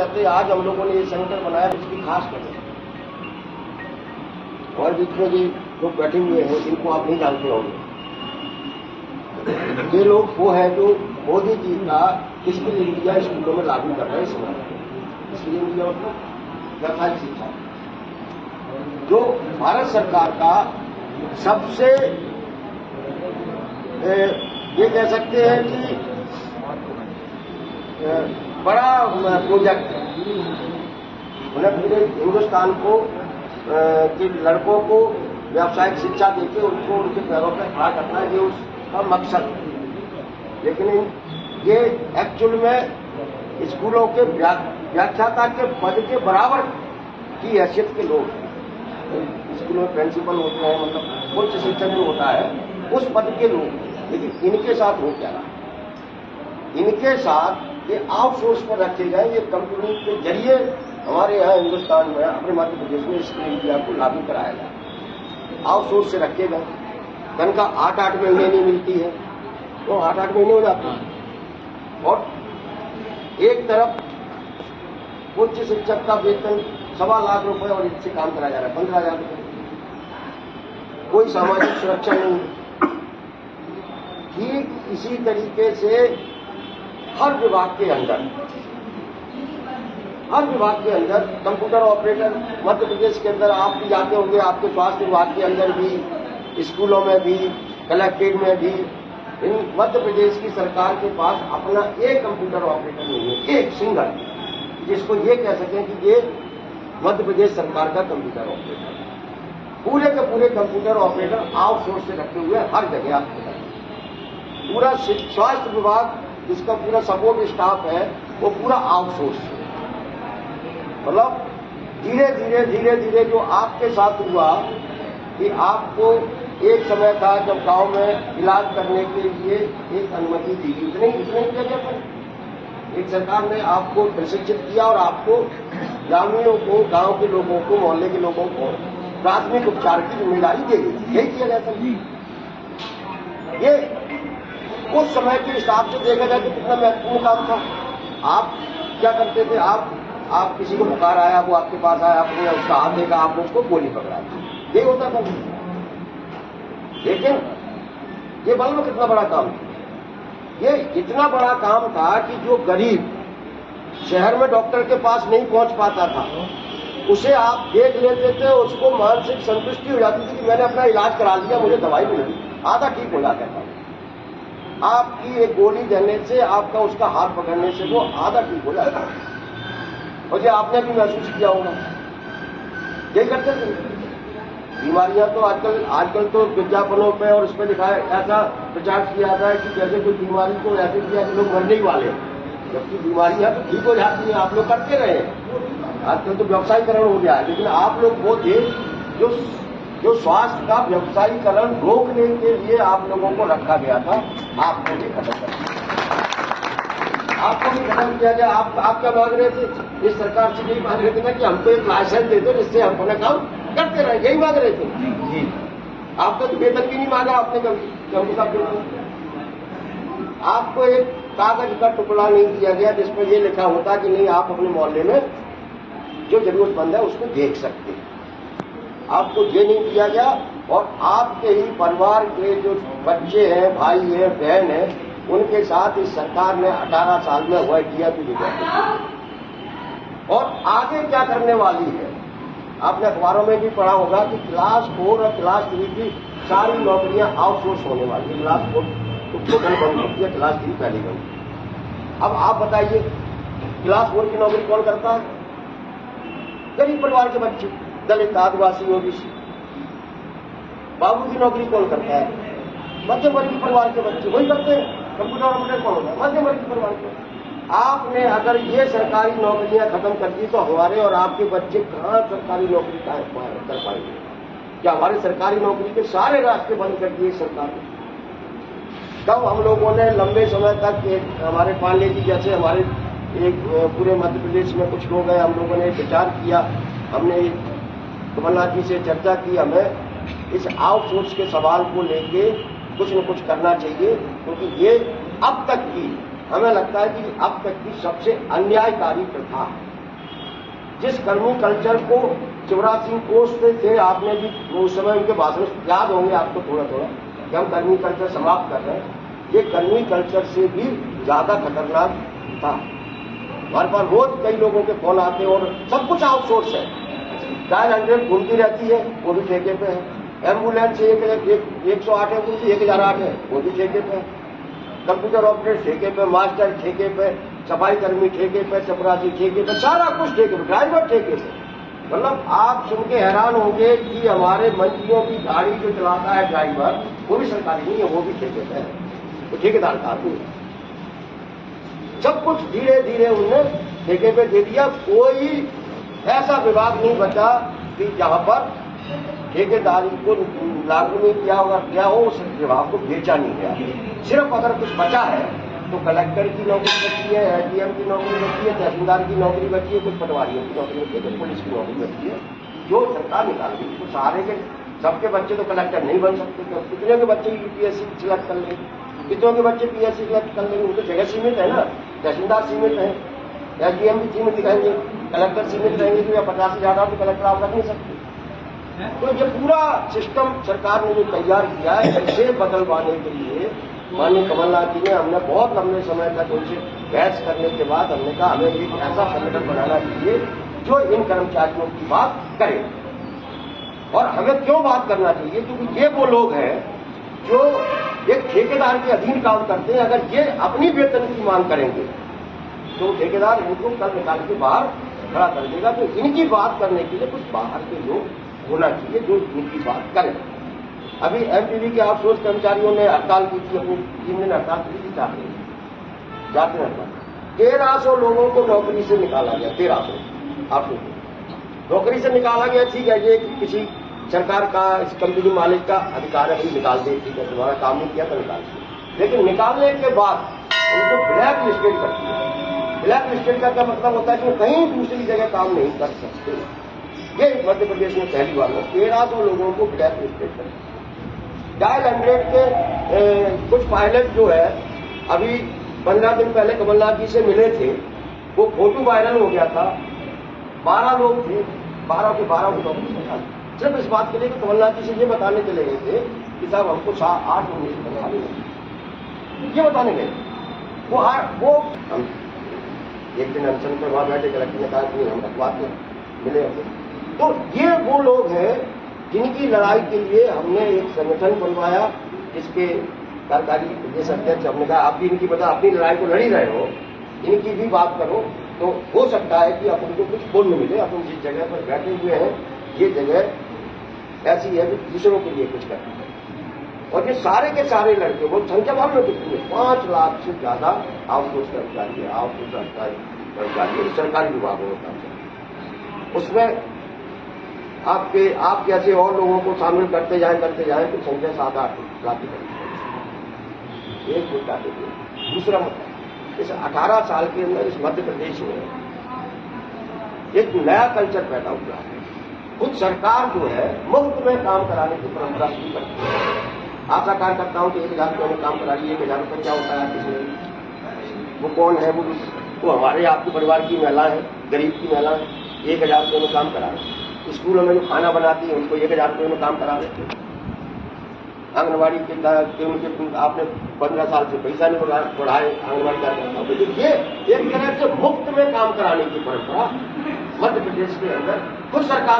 कहते आज हम लोगों ने ये संकल्प बनाया इसकी खास करें। और बीच में ये लोग बैठे हुए हैं जिनको आप नहीं जानते होंगे, ये लोग वो है जो मोदी जी का स्किल इंडिया स्कूलों में लागू कर रहे हैं इस समय। स्किल इंडिया मतलब व्यावसायिक शिक्षा, जो भारत सरकार का सबसे ये कह सकते हैं कि बड़ा प्रोजेक्ट है। उन्हें पूरे हिंदुस्तान को के लड़कों को व्यावसायिक शिक्षा देके उनको उनके पैरों पर खड़ा करना है, ये उसका मकसद है। लेकिन ये एक्चुअल में स्कूलों के व्याख्याता के पद के बराबर की हैसियत के लोग हैं। स्कूलों में प्रिंसिपल होते हैं, मतलब उच्च शिक्षक जो होता है उस पद के लोग। लेकिन इनके साथ हो क्या रहा, इनके साथ ये आउटसोर्स पर रखे गए। ये कंपनी के जरिए हमारे यहाँ हिंदुस्तान में, अपने मध्य प्रदेश में स्किल इंडिया को लागू कराया गया। आउटसोर्स से रखे गए, तनख्वाह 8-8 महीने नहीं मिलती है, तो 8-8 महीने हो जाते हैं। और एक तरफ उच्च शिक्षक का वेतन 1.25 लाख रुपए और इससे काम कराया जा रहा है 15,000 रुपए। कोई सामाजिक सुरक्षा नहीं। ठीक इसी तरीके से हर विभाग के अंदर कंप्यूटर ऑपरेटर मध्य प्रदेश के अंदर आप भी जाते होंगे, आपके स्वास्थ्य विभाग के अंदर भी, स्कूलों में भी, कलेक्ट्रेट में भी, इन मध्य प्रदेश की सरकार के पास अपना एक कंप्यूटर ऑपरेटर नहीं है, एक सिंगल, जिसको ये कह सकें कि ये मध्य प्रदेश सरकार का कंप्यूटर ऑपरेटर। पूरे के पूरे कंप्यूटर ऑपरेटर आउटसोर्स से रखे हुए हर जगह आपको। पूरा स्वास्थ्य विभाग जिसका पूरा सपोर्ट स्टाफ है वो पूरा आउटसोर्स है। मतलब धीरे धीरे जो आपके साथ हुआ कि आपको एक समय था जब गांव में इलाज करने के लिए एक अनुमति दी गई, इतने ही जगह पर एक सरकार ने आपको प्रशिक्षित किया और आपको ग्रामीणों को, गांव के लोगों को, मोहल्ले के लोगों को प्राथमिक उपचार की जिम्मेदारी दे दी। यही किया जाता है। ये उस समय के हिसाब से देखा जाए तो कितना महत्वपूर्ण काम था। आप क्या करते थे, आप किसी को बुखार आया, वो आपके पास आया, आपने उसका हाथ देखा, आप उसको गोली पकड़ा, यही होता था। लेकिन ये बल में कितना बड़ा काम था। ये इतना बड़ा काम था कि जो गरीब शहर में डॉक्टर के पास नहीं पहुंच पाता था, उसे आप देख लेते थे, उसको मानसिक संतुष्टि हो जाती थी कि मैंने अपना इलाज करा लिया, मुझे दवाई मिल गई, आधा ठीक हो जाता था। आपकी एक गोली देने से, आपका उसका हाथ पकड़ने से वो आधा ठीक हो जाता है। और ये आपने भी महसूस किया होगा। यही करते थे। बीमारियां तो आजकल तो विज्ञापनों पे और उस पर लिखा है, ऐसा प्रचार किया जाता है कि जैसे कोई बीमारी को ऐसे किया कि लोग मरने ही वाले हैं, जबकि बीमारियां तो ठीक हो जाती हैं। आप लोग करते रहे। आजकल तो व्यवसायीकरण हो गया है, लेकिन आप लोग वो थे जो स्वास्थ्य का व्यवसायीकरण रोकने के लिए आप लोगों को रखा गया था। आपको भी खत्म कर दिया, आपको भी खत्म किया गया। आप क्या मांग रहे थे इस सरकार से? यही मांग रहे थे ना कि हमको एक लाइसेंस दे दो जिससे हम अपना काम करते रहे। यही मांग रहे थे। आपको तो वेतन भी नहीं मांगा आपने कभी। आपको एक कागज का टुकड़ा नहीं दिया गया जिस पर यह लिखा होता कि नहीं, आप अपने मोहल्ले में जो जरूरतमंद है उसको देख सकते हैं। आपको ये नहीं दिया गया। और आपके ही परिवार के जो बच्चे हैं, भाई हैं, बहन हैं, उनके साथ इस सरकार ने 18 साल में हुआ किया भी नहीं। और आगे क्या करने वाली है, आपने अखबारों में भी पढ़ा होगा कि क्लास 4 और क्लास 3 की सारी नौकरियां आउटसोर्स होने वाली है। क्लास 4 तो बंद होती है, क्लास 3 पहले बंद। अब आप बताइए, क्लास 4 की नौकरी कौन करता है? गरीब परिवार के बच्चे, दलित, आदिवासी, ओबीसी। बाबू की नौकरी कौन करता है? मध्यम वर्गीय परिवार के बच्चे वही करते हैं। कंप्यूटर ऑपरेटर कौन होता है? मध्यम वर्गीय परिवार के। आपने अगर ये सरकारी नौकरियां खत्म कर दी तो हमारे और आपके बच्चे कहां सरकारी नौकरी कर पाएंगे? क्या हमारे सरकारी नौकरी के सारे रास्ते बंद कर दिए सरकार ने? तब हम लोगों ने लंबे समय तक हमारे पांडे जी जैसे हमारे एक पूरे मध्य प्रदेश में कुछ लोग हैं, हम लोगों ने विचार किया, हमने कमलनाथ जी से चर्चा की, हमें इस आउटसोर्स के सवाल को लेके कुछ न कुछ करना चाहिए, क्योंकि ये अब तक की, हमें लगता है कि अब तक की सबसे अन्यायकारी प्रथा है। जिस कर्मी कल्चर को शिवराज सिंह कोष पे थे, आपने भी उस समय उनके भाषण याद होंगे आपको थोड़ा थोड़ा कि हम कर्मी कल्चर समाप्त कर रहे हैं। ये कर्मी कल्चर से भी ज्यादा खतरनाक था। हमारे पास रोज कई लोगों के फोन आते हैं और सब कुछ आउटसोर्स है। डायल 100 घूमती रहती है, वो भी ठेके पे है। एम्बुलेंस 108 एम्बुलेंस 1008 है, वो भी ठेके पे है। कंप्यूटर ऑपरेटर ठेके पे, मास्टर ठेके पे, सफाई कर्मी ठेके पे, चपरासी ठेके पे, सारा कुछ ठेके पे, ड्राइवर ठेके पे। मतलब आप सुन के हैरान होंगे कि हमारे मंत्रियों की गाड़ी जो चलाता है ड्राइवर, वो भी सरकारी नहीं है, वो भी ठेके पे है, वो ठेकेदार का आदमी है। सब कुछ धीरे धीरे उन्होंने ठेके पे दे दिया। कोई ऐसा विभाग नहीं बचा कि जहां पर ठेकेदारी को लागू नहीं किया होगा, क्या हो उस विभाग को बेचा नहीं गया। सिर्फ अगर कुछ बचा है तो कलेक्टर की नौकरी बची है, एसडीएम की नौकरी बची है, तहसीलदार की नौकरी बची है, कुछ पटवारियों की नौकरी बची है, कुछ पुलिस की नौकरी बची है, जो सरकार निकाल दी। तो सारे के सबके बच्चे तो कलेक्टर नहीं बन सकते। तो कितने के बच्चे यूपीएससी सिलेक्ट कर लेंगे, कितनों के बच्चे पीएससी सिलेक्ट कर लेंगे। उनको जगह सीमित है ना, तहसीलदार सीमित है, एसडीएम भी सीमित दिखाएंगे, कलेक्टर सीमित रहेंगे। तो या 50 से ज्यादा तो कलेक्टर आप रख नहीं सकते। तो ये पूरा सिस्टम सरकार ने जो तैयार किया है, इसे बदलवाने के लिए माननीय कमलनाथ जी ने, हमने बहुत लंबे समय तक उनसे बहस करने के बाद हमने कहा हमें एक ऐसा संगठन बनाना चाहिए जो इन कर्मचारियों की बात करे। और हमें क्यों बात करना चाहिए, क्योंकि ये वो लोग हैं जो एक ठेकेदार के अधीन काम करते हैं। अगर ये अपनी वेतन की मांग करेंगे तो ठेकेदार इनको कल निकाल के बाहर खड़ा कर देगा। तो इनकी बात करने के लिए कुछ बाहर के लोग होना चाहिए जो इनकी बात करें। अभी एमपीवी के आउटसोर्स कर्मचारियों ने हड़ताल की थी, अपनी 3 दिन हड़ताल की थी, जाते हड़ताल। 1300 लोगों को नौकरी से निकाला गया। 1300 आप नौकरी से निकाला गया। ठीक है, ये किसी सरकार का, इस कंपनी मालिक का अधिकार है, भाई निकाल दे, ठीक है, तुम्हारा काम नहीं किया तो निकाल दे। लेकिन निकालने के बाद उनको ब्लैक लिस्टेड कर दिया। ब्लैक लिस्टेड का क्या मतलब होता है कि वो कहीं दूसरी जगह काम नहीं कर सकते। ये मध्य प्रदेश में पहली बार है 1300 लोगों को ब्लैक लिस्टेड कर दिया। डायल 100 के कुछ पायलट जो है, अभी 15 दिन पहले कमलनाथ जी से मिले थे, वो फोटो वायरल हो गया था। 12 लोग थे, 12 के 12 को नौकरी निकाल, सिर्फ इस बात के लिए कि कमलनाथ जी से ये बताने चले गए थे कि साहब हमको 8 महीने से बनवा देंगे, ये बताने गए। वो हम एक दिन अनशन पर वहां बैठे, कलेक्टर ने कहा कि हम रखवाते मिले। तो ये वो लोग हैं जिनकी लड़ाई के लिए हमने एक संगठन बनवाया, जिसके कार्यकारी प्रदेश अध्यक्ष हमने कहा आप भी इनकी अपनी लड़ाई को लड़ी रहे हो, इनकी भी बात करो, तो हो सकता है कि अपन को कुछ पुण्य मिले। अपन जिस जगह पर बैठे हुए हैं, ये जगह ऐसी है कि दूसरों के लिए कुछ करती है। और ये सारे के सारे लड़के, वो संख्या मालूम है कितनी है, 5 लाख से ज्यादा आउटसोर्स कर्मचारी है, आउटसोर्स कर्मचारी सरकारी विभागों में काम करते। उसमें आप जैसे और लोगों को शामिल करते जाए तो संख्या 7-8 लाख की करती है। एक मुद्दा देखिए। दूसरा मुद्दा, इस 18 साल के अंदर इस मध्य प्रदेश में एक नया कल्चर पैदा हुआ है। खुद सरकार जो है मुफ्त में काम कराने की परंपरा शुरू करती है। आशा कार्यकर्ताओं के 1000 रुपये में काम करा रही है। 1000 रुपये क्या होता है किसी, वो कौन है, वो हमारे आपके परिवार की महिला है, गरीब की महिला है, 1000 रुपये में काम करा रहे हैं। स्कूलों में जो खाना बनाती है उनको 1000 रुपये में काम करा देते हैं। आंगनबाड़ी के उनके आपने 15 साल से पैसा नहीं बढ़ाए आंगनबाड़ी कार्यकर्ताओं को। ये एक तरह से मुफ्त में काम कराने की परंपरा मध्य प्रदेश के अंदर खुद सरकार